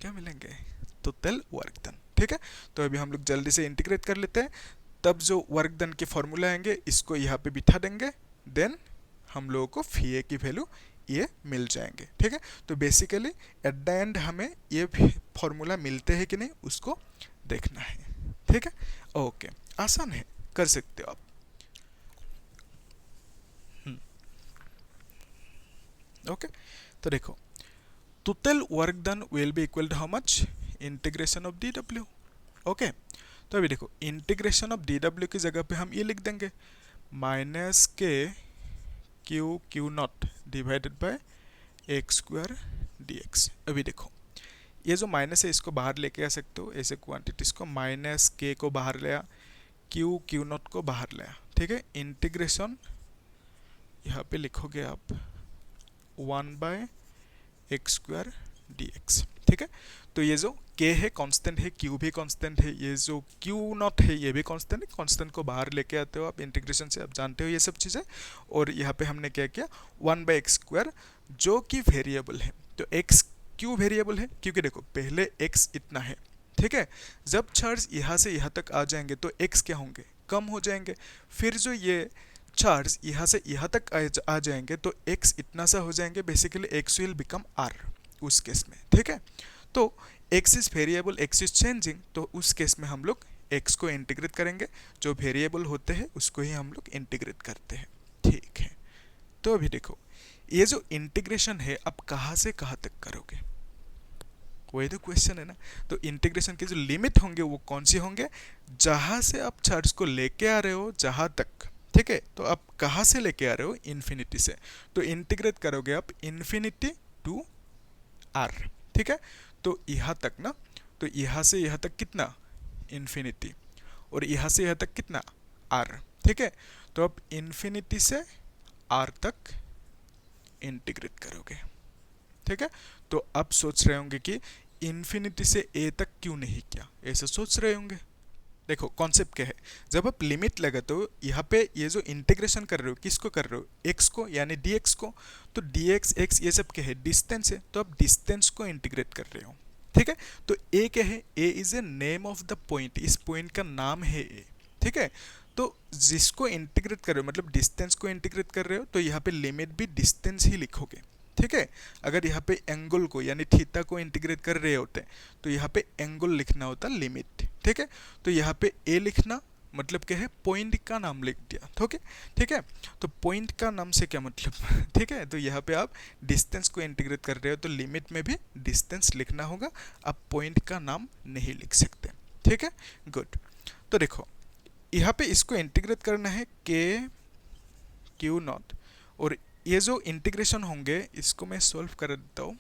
क्या मिलेंगे, टोटल वर्क डन। ठीक है, तो अभी हम लोग जल्दी से इंटीग्रेट कर लेते हैं, तब जो वर्क डन के फॉर्मूला आएंगे इसको यहाँ पे बिठा देंगे, देन हम लोगों को फी ए की वैल्यू ये मिल जाएंगे। ठीक है, तो बेसिकली एट द एंड हमें ये फॉर्मूला मिलते हैं कि नहीं उसको देखना है। ठीक है, ओके, आसान है, कर सकते हो आप। ओके, तो देखो, total work done will be equal to how much, integration of d डब्ल्यू। ओके, तो अभी देखो, इंटीग्रेशन ऑफ डी डब्ल्यू की जगह पे हम ये लिख देंगे माइनस के q not divided by x square d x. अभी देखो, ये जो माइनस है इसको बाहर लेके आ सकते हो, ऐसे क्वांटिटीज को, माइनस के को बाहर लिया, क्यू नॉट को बाहर लिया। ठीक है, इंटीग्रेशन यहाँ पे लिखोगे आप 1 by x square d x. ठीक है, तो ये जो k है कांस्टेंट है, q भी कांस्टेंट है, ये जो q नॉट है ये भी कांस्टेंट है, कांस्टेंट को बाहर लेके आते हो आप इंटीग्रेशन से, आप जानते हो ये सब चीज़ें। और यहाँ पे हमने क्या किया, 1 बाई एक्स स्क्वायर जो कि वेरिएबल है, तो x क्यों वेरिएबल है, क्योंकि देखो पहले x इतना है। ठीक है, जब चार्ज यहाँ से यहाँ तक आ जाएंगे तो x क्या होंगे, कम हो जाएंगे, फिर जो ये चार्ज यहाँ से यहाँ तक आ जाएंगे तो x इतना सा हो जाएंगे, basically x will become r उस केस में। ठीक है, तो x is variable, x is changing, तो उस केस में हम लोग x को इंटीग्रेट करेंगे, जो वेरिएबल होते हैं उसको ही हम लोग इंटीग्रेट करते हैं। ठीक है, तो अभी देखो, ये जो इंटीग्रेशन है आप कहाँ से कहाँ तक करोगे, वही तो क्वेश्चन है ना। तो इंटीग्रेशन के जो लिमिट होंगे वो कौन से होंगे, जहां से आप चार्ज को लेके आ रहे हो जहां तक, ठीक है। तो आप कहां से लेके आ रहे हो, इन्फिनिटी से, तो इंटीग्रेट करोगे आप इन्फिनिटी टू आर, ठीक है। तो यहाँ तक ना, तो यहाँ से यहाँ तक कितना, इन्फिनिटी, और यहाँ से यहाँ तक कितना, आर, ठीक है। तो आप इन्फिनिटी से आर तक इंटीग्रेट करोगे, ठीक है। तो अब सोच रहे होंगे कि इन्फिनिटी से ए तक क्यों नहीं किया, ऐसे सोच रहे होंगे। देखो कॉन्सेप्ट क्या है, जब आप लिमिट लगाते हो यहाँ पे, ये जो इंटीग्रेशन कर रहे हो किसको कर रहे हो, एक्स को, यानी dx को। तो dx x ये सब क्या है, डिस्टेंस है, तो आप डिस्टेंस को इंटीग्रेट कर रहे हो, ठीक है। तो a क्या है, a is a name of the point, इस पॉइंट का नाम है a, ठीक है। तो जिसको इंटीग्रेट कर रहे हो, मतलब डिस्टेंस को इंटीग्रेट कर रहे हो, तो यहाँ पे लिमिट भी डिस्टेंस ही लिखोगे, ठीक है। अगर यहाँ पे एंगल को यानी थीटा को इंटीग्रेट कर रहे होते तो यहाँ पे एंगल लिखना होता लिमिट, ठीक है। तो यहाँ पे ए लिखना मतलब क्या है, पॉइंट का नाम लिख दिया, ओके, ठीक है। तो पॉइंट का नाम से क्या मतलब ठीक है। तो यहाँ पे आप डिस्टेंस को इंटीग्रेट कर रहे हो, तो लिमिट में भी डिस्टेंस लिखना होगा, आप पॉइंट का नाम नहीं लिख सकते, ठीक है। गुड। तो देखो यहाँ पे इसको इंटीग्रेट करना है के क्यू नॉट, और ये जो इंटीग्रेशन होंगे इसको मैं सॉल्व कर देता हूँ,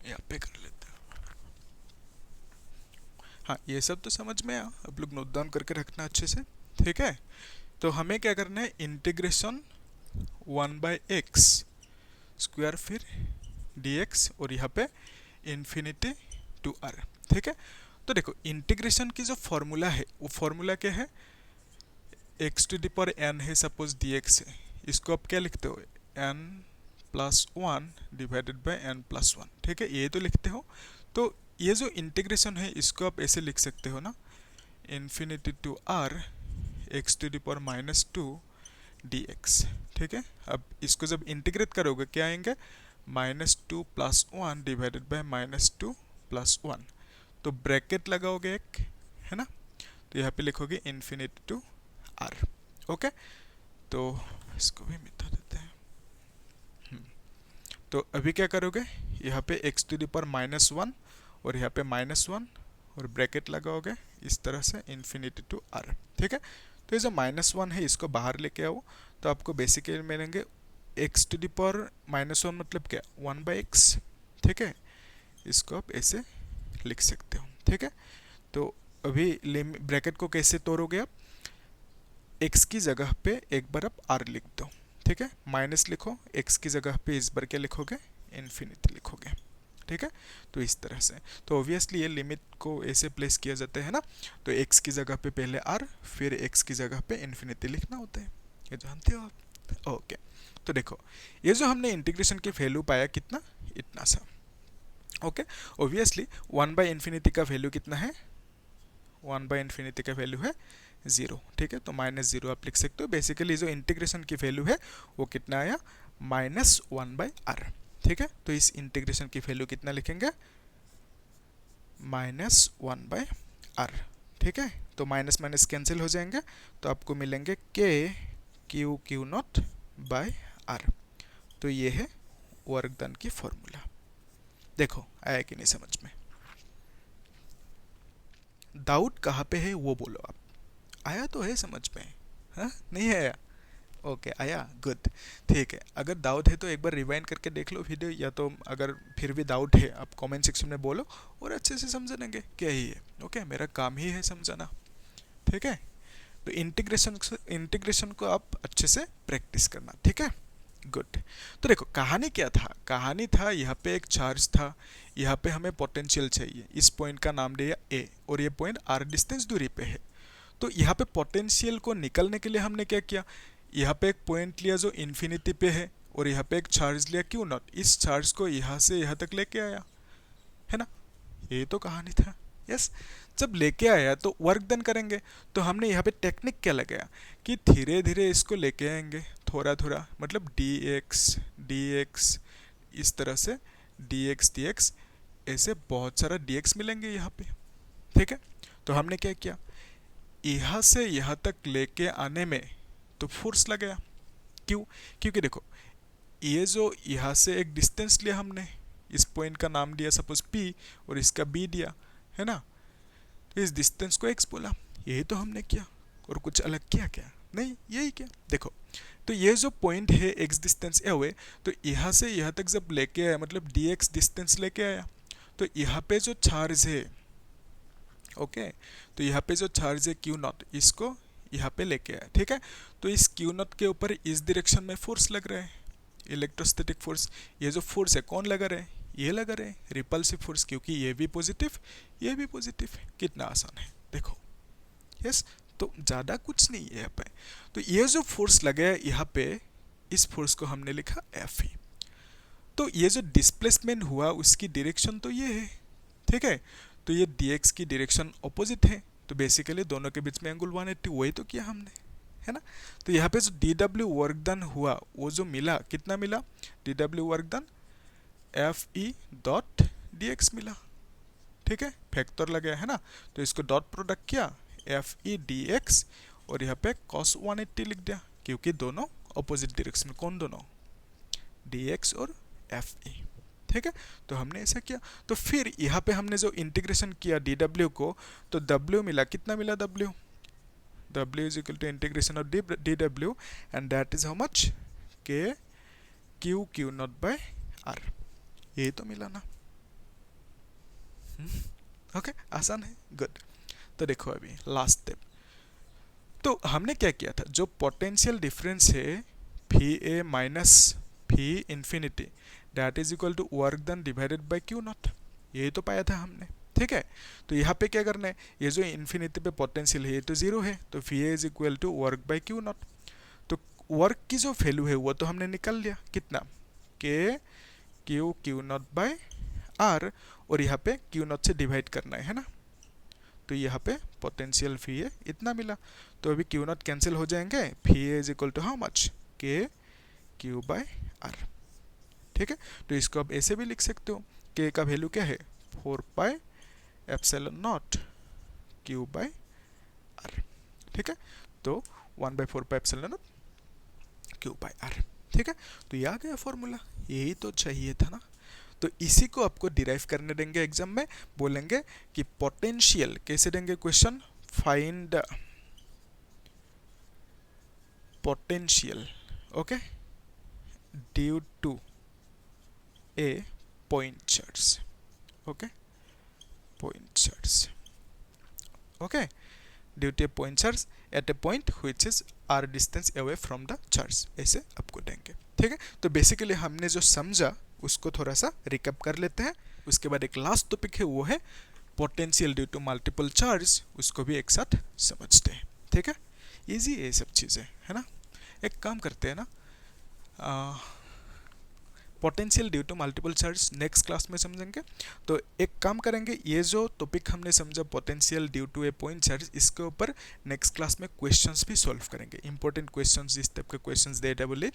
यहाँ पे कर लेते हैं। हाँ ये सब तो समझ में आया, आप लोग नोट डाउन करके रखना अच्छे से, ठीक है। तो हमें क्या करना है, इंटीग्रेशन 1/x स्क्वायर फिर dx, और यहाँ पे इन्फिनिटी टू r, ठीक है। तो देखो इंटीग्रेशन की जो फॉर्मूला है वो फॉर्मूला क्या है, x to the power n है सपोज dx है, इसको आप क्या लिखते हो, n+1 डिवाइडेड बाय n+1, ठीक है, ये तो लिखते हो। तो ये जो इंटीग्रेशन है इसको आप ऐसे लिख सकते हो ना, infinity to r x to the power -2 dx, ठीक है। अब इसको जब इंटीग्रेट करोगे क्या आएंगे, -2 + 1 डिवाइडेड बाय -2 + 1, तो ब्रैकेट लगाओगे एक, है ना। तो यहाँ पे लिखोगे इन्फिनिटी टू r, ओके। तो इसको भी मिटा देते हैं। तो अभी क्या करोगे, यहाँ पे x टू द पावर -1 और यहाँ पे -1 और ब्रैकेट लगाओगे इस तरह से इन्फिनिटी टू r, ठीक है। तो ये जो -1 है इसको बाहर लेके आओ, तो आपको बेसिकली मिलेंगे x टू द पावर -1 मतलब क्या, 1/x, ठीक है। इसको आप ऐसे लिख सकते हो, ठीक है। तो अभी ब्रैकेट को कैसे तोड़ोगे आप, x की जगह पे एक बार आप r लिख दो, ठीक है, माइनस लिखो, x की जगह पे इस बार क्या लिखोगे, इन्फिनिटी लिखोगे, ठीक है। तो इस तरह से, तो ऑब्वियसली ये लिमिट को ऐसे प्लेस किया जाता है ना, तो x की जगह पे पहले r फिर x की जगह पे इन्फिनिटी लिखना होता है, ये जानते हो आप, ओके। तो देखो ये जो हमने इंटीग्रेशन की वैल्यू पाया कितना, इतना सा, ओके। ऑब्वियसली 1/∞ का वैल्यू कितना है, 1/∞ का वैल्यू है 0, ठीक है। तो -0 आप लिख सकते हो, बेसिकली जो इंटीग्रेशन की वैल्यू है वो कितना आया, -1/r, ठीक है। तो इस इंटीग्रेशन की वैल्यू कितना लिखेंगे, -1/r, ठीक है। तो माइनस माइनस कैंसिल हो जाएंगे, तो आपको मिलेंगे k Q0/r। तो ये है वर्क डन की फॉर्मूला। देखो आया कि नहीं समझ में, डाउट कहाँ पे है वो बोलो आप, आया तो है समझ में, हाँ नहीं आया, ओके आया, गुड, ठीक है। अगर डाउट है तो एक बार रिवाइंड करके देख लो वीडियो, या तो अगर फिर भी डाउट है आप कमेंट सेक्शन में बोलो और अच्छे से समझ लेंगे क्या ही है, ओके। मेरा काम ही है समझाना, ठीक है। तो इंटीग्रेशन को आप अच्छे से प्रैक्टिस करना, ठीक है, गुड। तो देखो कहानी क्या था, कहानी था यहाँ पे एक चार्ज था, यहाँ पे हमें पोटेंशियल चाहिए, इस पॉइंट का नाम दिया ए, और ये पॉइंट r डिस्टेंस दूरी पे है। तो यहाँ पे पोटेंशियल को निकलने के लिए हमने क्या किया, यहाँ पे एक पॉइंट लिया जो इन्फिनिटी पे है, और यहाँ पे एक चार्ज लिया Q0, इस चार्ज को यहाँ से यहाँ तक लेके आया, है ना, ये तो कहानी था, यस। जब लेके आया तो वर्क डन करेंगे, तो हमने यहाँ पे टेक्निक क्या लगाया कि धीरे धीरे इसको लेके आएंगे, थोड़ा थोड़ा, मतलब dx इस तरह से dx ऐसे बहुत सारा dx मिलेंगे यहाँ पे, ठीक है। तो हमने क्या किया, यहाँ से यहाँ तक लेके आने में तो फोर्स लगाया, क्यों, क्योंकि देखो ये जो यहाँ से एक डिस्टेंस लिया हमने, इस पॉइंट का नाम दिया सपोज P और इसका B दिया, है ना, तो इस डिस्टेंस को x बोला। यही तो हमने किया, और कुछ अलग किया क्या? नहीं, यही किया। देखो, तो ये जो पॉइंट है x डिस्टेंस ए हुए, तो यहाँ से यहाँ तक जब लेके आया, मतलब dx डिस्टेंस लेके आया, तो यहाँ पे जो चार्ज है, ओके, तो यहाँ पे जो चार्ज है Q नॉट, इसको यहाँ पे लेके आया, ठीक है। तो इस Q नॉट के ऊपर इस डायरेक्शन में फोर्स लग रहा है, इलेक्ट्रोस्टैटिक फोर्स। ये जो फोर्स है कौन लगा रहे हैं? ये लगा रहे हैं, रिपल्सिव फोर्स, क्योंकि ये भी पॉजिटिव, ये भी पॉजिटिव। कितना आसान है, देखो। यस, तो ज़्यादा कुछ नहीं है यहाँ पे। तो ये जो फोर्स लगा है यहाँ पे, इस फोर्स को हमने लिखा Fe। तो ये जो डिस्प्लेसमेंट हुआ उसकी डायरेक्शन तो ये है, ठीक है। तो ये dx की डायरेक्शन ऑपोजिट है, तो बेसिकली दोनों के बीच में एंगल 180, वही तो किया हमने, है ना। तो यहाँ पे जो dw वर्क डन हुआ वो जो मिला, कितना मिला? dw work done Fe dot dx मिला, ठीक है। फैक्टर लगा है ना, तो इसको डॉट प्रोडक्ट किया Fe dx, और यहाँ पे cos 180 लिख दिया, क्योंकि दोनों ऑपोजिट डायरेक्शन। कौन दोनों? dx और Fe, ठीक है। तो हमने ऐसा किया। तो फिर यहाँ पे हमने जो इंटीग्रेशन किया dw को, तो w मिला, कितना मिला? w is equal to integration of dw, and that is how much? k q naught by r। यही तो मिला ना, ओके, आसान है, गुड। तो देखो अभी लास्ट स्टेप। तो हमने क्या किया था, जो पोटेंशियल डिफरेंस है phi A minus phi infinity, that is equal to work done divided by Q naught, यही तो पाया था हमने, ठीक है। तो यहाँ पे क्या करना है, ये जो इन्फिनिटी पे पोटेंशियल है ये तो जीरो है, तो phi A is equal to work by Q naught. तो वर्क की जो वैल्यू है वो तो हमने निकाल लिया, कितना? के क्यू नॉट बाय आर, और यहाँ पे क्यू नॉट से डिवाइड करना है ना। तो यहाँ पे पोटेंशियल फी ए इतना मिला, तो अभी क्यू नॉट कैंसिल हो जाएंगे, phi A is equal to how much? K q by r, ठीक है। तो इसको आप ऐसे भी लिख सकते हो, के का वैल्यू क्या है? 4 pi epsilon naught q by r, ठीक है। तो 1/4 pi epsilon naught q by r, ठीक है। तो ये आ गया फॉर्मूला, यही तो चाहिए था ना। तो इसी को आपको डिराइव करने देंगे एग्जाम में, बोलेंगे कि पोटेंशियल कैसे देंगे question, find potential, okay, due to a point charge, okay, point charge, okay, due to a point charge at a point which is r distance away from the charge, ऐसे आपको देंगे, ठीक है। तो बेसिकली हमने जो समझा उसको थोड़ा सा रिकैप कर लेते हैं। उसके बाद एक लास्ट टॉपिक है, वो है potential due to multiple charge, उसको भी एक साथ समझते हैं, ठीक है। इजी है ये सब चीज़ें, है ना। एक काम करते हैं ना, potential due to multiple charge next class में समझेंगे। तो एक काम करेंगे, ये जो टॉपिक हमने समझा potential due to a point charge, इसके ऊपर नेक्स्ट क्लास में क्वेश्चंस भी सॉल्व करेंगे। इंपॉर्टेंट क्वेश्चंस, जिस टाइप के क्वेश्चंस डेटाबली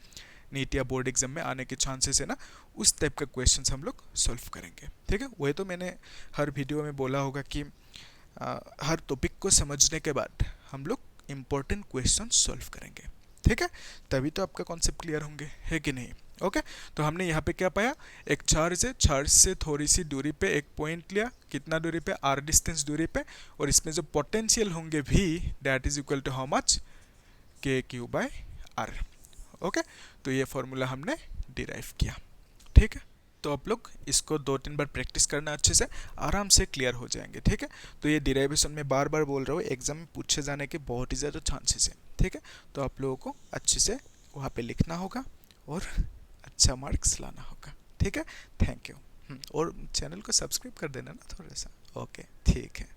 नीट या बोर्ड एग्जाम में आने के चांसेस है ना, उस टाइप के क्वेश्चंस हम लोग सॉल्व करेंगे, ठीक है। वही तो मैंने हर वीडियो में बोला होगा कि हर टॉपिक को समझने के बाद हम लोग इंपॉर्टेंट क्वेश्चन सॉल्व करेंगे, ठीक है। तभी तो आपका कॉन्सेप्ट क्लियर होंगे, है कि नहीं? ओके, तो हमने यहाँ पे क्या पाया, एक चार्ज है, चार्ज से थोड़ी सी दूरी पे एक पॉइंट लिया, कितना दूरी पे? r डिस्टेंस दूरी पे, और इसमें जो पोटेंशियल होंगे v, that is equal to how much? K q by r, okay. तो ये फॉर्मूला हमने डिराइव किया, ठीक है। तो आप लोग इसको 2-3 बार प्रैक्टिस करना, अच्छे से आराम से क्लियर हो जाएंगे, ठीक है। तो ये डिराइवेशन में बार बार बोल रहा हूँ, एग्जाम में पूछे जाने के बहुत ही ज़्यादा चांसेस है, ठीक है। तो आप लोगों को अच्छे से वहाँ पे लिखना होगा और अच्छा मार्क्स लाना होगा, ठीक है। Thank you. और चैनल को सब्सक्राइब कर देना ना थोड़ा सा, ओके, ठीक है।